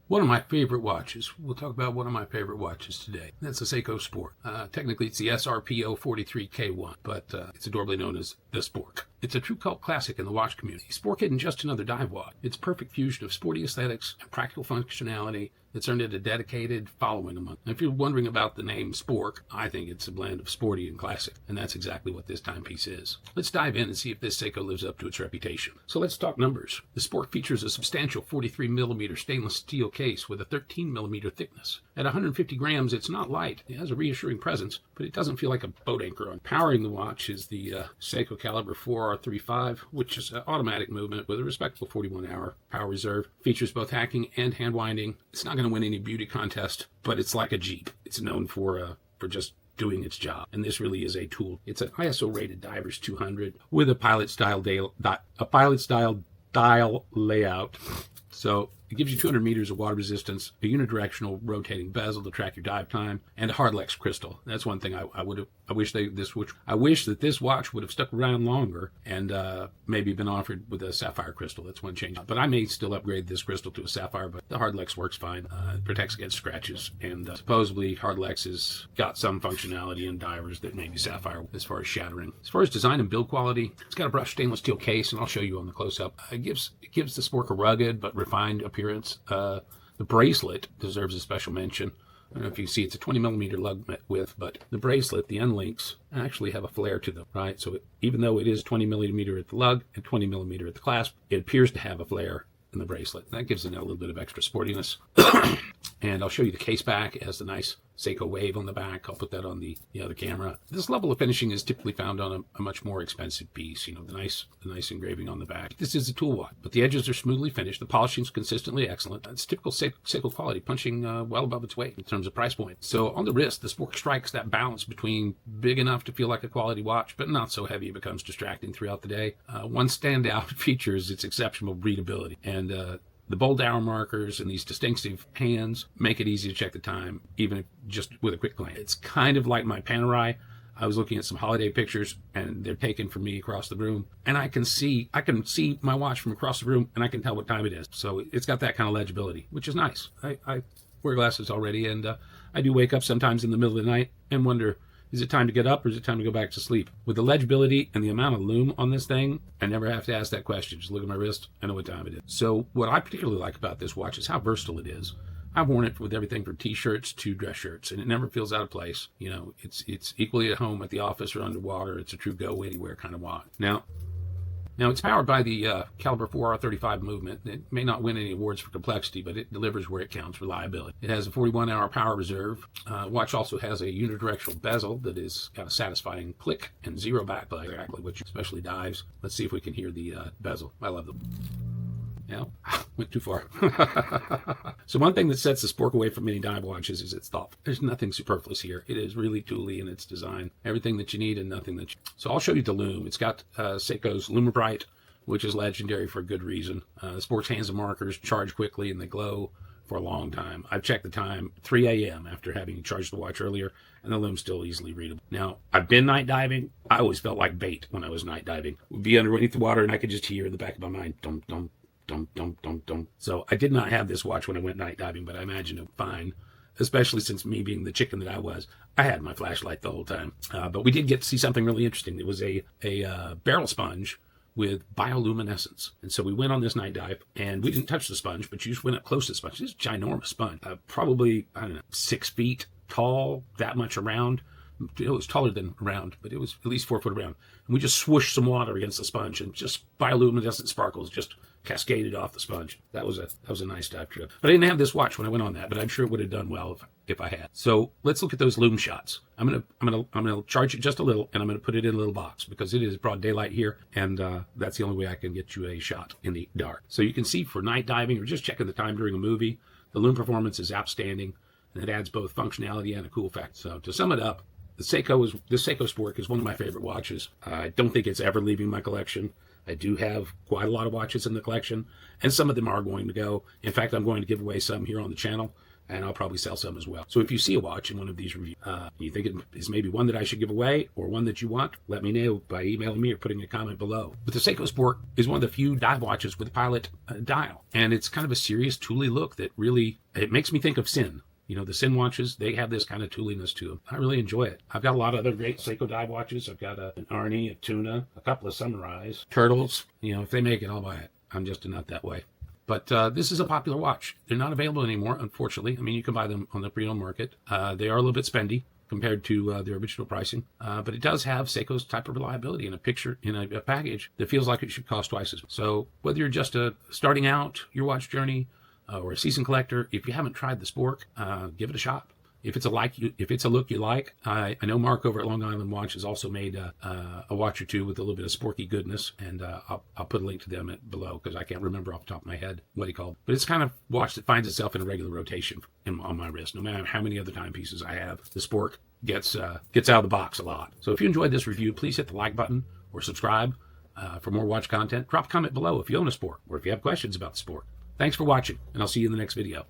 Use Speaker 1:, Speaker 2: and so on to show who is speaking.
Speaker 1: One of my favorite watches. We'll talk about one of my favorite watches today. That's the Seiko Spork. Technically, it's the SRP-043K1, but it's adorably known as the Spork. It's a true cult classic in the watch community. Spork isn't just another dive watch. It's a perfect fusion of sporty aesthetics and practical functionality that's earned it a dedicated following among. And if you're wondering about the name Spork, I think it's a blend of sporty and classic, and that's exactly what this timepiece is. Let's dive in and see if this Seiko lives up to its reputation. So let's talk numbers. The Spork features a substantial 43mm stainless steel case with a 13mm thickness. At 150 grams, it's not light. It has a reassuring presence, but it doesn't feel like a boat anchor on. Powering the watch is the Seiko Caliber 4R35, which is an automatic movement with a respectable 41-hour power reserve. Features both hacking and hand winding. It's not going to win any beauty contest, but it's like a Jeep. It's known for just doing its job, and this really is a tool. It's an ISO-rated Divers 200 with a pilot-style dial layout. So it gives you 200 meters of water resistance, a unidirectional rotating bezel to track your dive time, and a Hardlex crystal. That's one thing I wish that this watch would have stuck around longer and maybe been offered with a sapphire crystal. That's one change. But I may still upgrade this crystal to a sapphire, but the Hardlex works fine. It protects against scratches, and supposedly Hardlex has got some functionality in divers that maybe sapphire as far as shattering. As far as design and build quality, it's got a brushed stainless steel case, and I'll show you on the close-up. It gives the Spork a rugged but refined appearance. The bracelet deserves a special mention. I don't know if you see, it's a 20mm lug width, but the bracelet, the end links, actually have a flare to them, right? So even though it is 20mm at the lug and 20mm at the clasp, it appears to have a flare in the bracelet. That gives it a little bit of extra sportiness. And I'll show you the case back. It has the nice Seiko wave on the back. I'll put that on the other camera. This level of finishing is typically found on a much more expensive piece. You know, the nice engraving on the back. This is a tool watch, but the edges are smoothly finished. The polishing is consistently excellent. It's typical Seiko quality, punching well above its weight in terms of price point. So on the wrist, the Spork strikes that balance between big enough to feel like a quality watch, but not so heavy it becomes distracting throughout the day. One standout feature is its exceptional readability, and the bold hour markers and these distinctive hands make it easy to check the time, even if just with a quick glance. It's kind of like my Panerai. I was looking at some holiday pictures, and they're taken from me across the room, and I can see my watch from across the room, and I can tell what time it is. So it's got that kind of legibility, which is nice. I wear glasses already, and I do wake up sometimes in the middle of the night and wonder, is it time to get up or is it time to go back to sleep? With the legibility and the amount of lume on this thing, I never have to ask that question. Just look at my wrist, I know what time it is. So what I particularly like about this watch is how versatile it is. I've worn it with everything from t-shirts to dress shirts, and it never feels out of place. You know, it's equally at home at the office or underwater. It's a true go anywhere kind of watch. Now, it's powered by the Caliber 4R35 movement. It may not win any awards for complexity, but it delivers where it counts, reliability. It has a 41-hour power reserve. Watch also has a unidirectional bezel that is got a satisfying click and zero backlight, which especially dives. Let's see if we can hear the bezel. I love them. Yeah, went too far. So one thing that sets the Spork away from many dive watches is its thought. There's nothing superfluous here. It is really tooly in its design. Everything that you need and nothing that you... So I'll show you the lume. It's got Seiko's Lumibright, which is legendary for a good reason. The Spork's hands and markers charge quickly and they glow for a long time. I've checked the time, 3 a.m. after having charged the watch earlier, and the lume's still easily readable. Now, I've been night diving. I always felt like bait when I was night diving. We'd be underneath the water and I could just hear in the back of my mind, dum, dum, dum, dum, dum, dum. So I did not have this watch when I went night diving, but I imagine it fine, especially since me being the chicken that I was. I had my flashlight the whole time. But we did get to see something really interesting. It was a barrel sponge with bioluminescence. And so we went on this night dive, and we didn't touch the sponge, but you just went up close to the sponge. This is a ginormous sponge, probably, I don't know, 6 feet tall, that much around. It was taller than round, but it was at least 4 foot around. And we just swooshed some water against the sponge, and just bioluminescent sparkles just cascaded off the sponge. That was a nice dive trip. But I didn't have this watch when I went on that, but I'm sure it would have done well if I had. So let's look at those lume shots. I'm gonna charge it just a little, and I'm gonna put it in a little box because it is broad daylight here, and that's the only way I can get you a shot in the dark. So you can see for night diving or just checking the time during a movie, the lume performance is outstanding, and it adds both functionality and a cool effect. So to sum it up, the Seiko Spork is one of my favorite watches. I don't think it's ever leaving my collection. I do have quite a lot of watches in the collection, and some of them are going to go. In fact, I'm going to give away some here on the channel. and I'll probably sell some as well. So if you see a watch in one of these reviews, you think it is maybe one that I should give away or one that you want, let me know by emailing me or putting a comment below. But the Seiko Spork is one of the few dive watches with a pilot dial, and it's kind of a serious tooly look that really, it makes me think of Sin. You know, the Sin watches, they have this kind of tooliness to them. I really enjoy it. I've got a lot of other great Seiko dive watches. I've got an Arnie, a Tuna, a couple of Samurais, Turtles. You know, if they make it, I'll buy it. I'm just a nut that way. But this is a popular watch. They're not available anymore, unfortunately. I mean, you can buy them on the pre-owned market. They are a little bit spendy compared to their original pricing. But it does have Seiko's type of reliability in a picture, in a package that feels like it should cost twice as much. So whether you're just starting out your watch journey, or a seasoned collector, if you haven't tried the Spork, give it a shot. If it's a look you like, I know Mark over at Long Island Watch has also made a watch or two with a little bit of sporky goodness, and I'll put a link to them below because I can't remember off the top of my head what he called. But it's kind of watch that finds itself in a regular rotation on my wrist. No matter how many other timepieces I have, the Spork gets out of the box a lot. So if you enjoyed this review, please hit the like button or subscribe for more watch content. Drop a comment below if you own a Spork or if you have questions about the Spork. Thanks for watching, and I'll see you in the next video.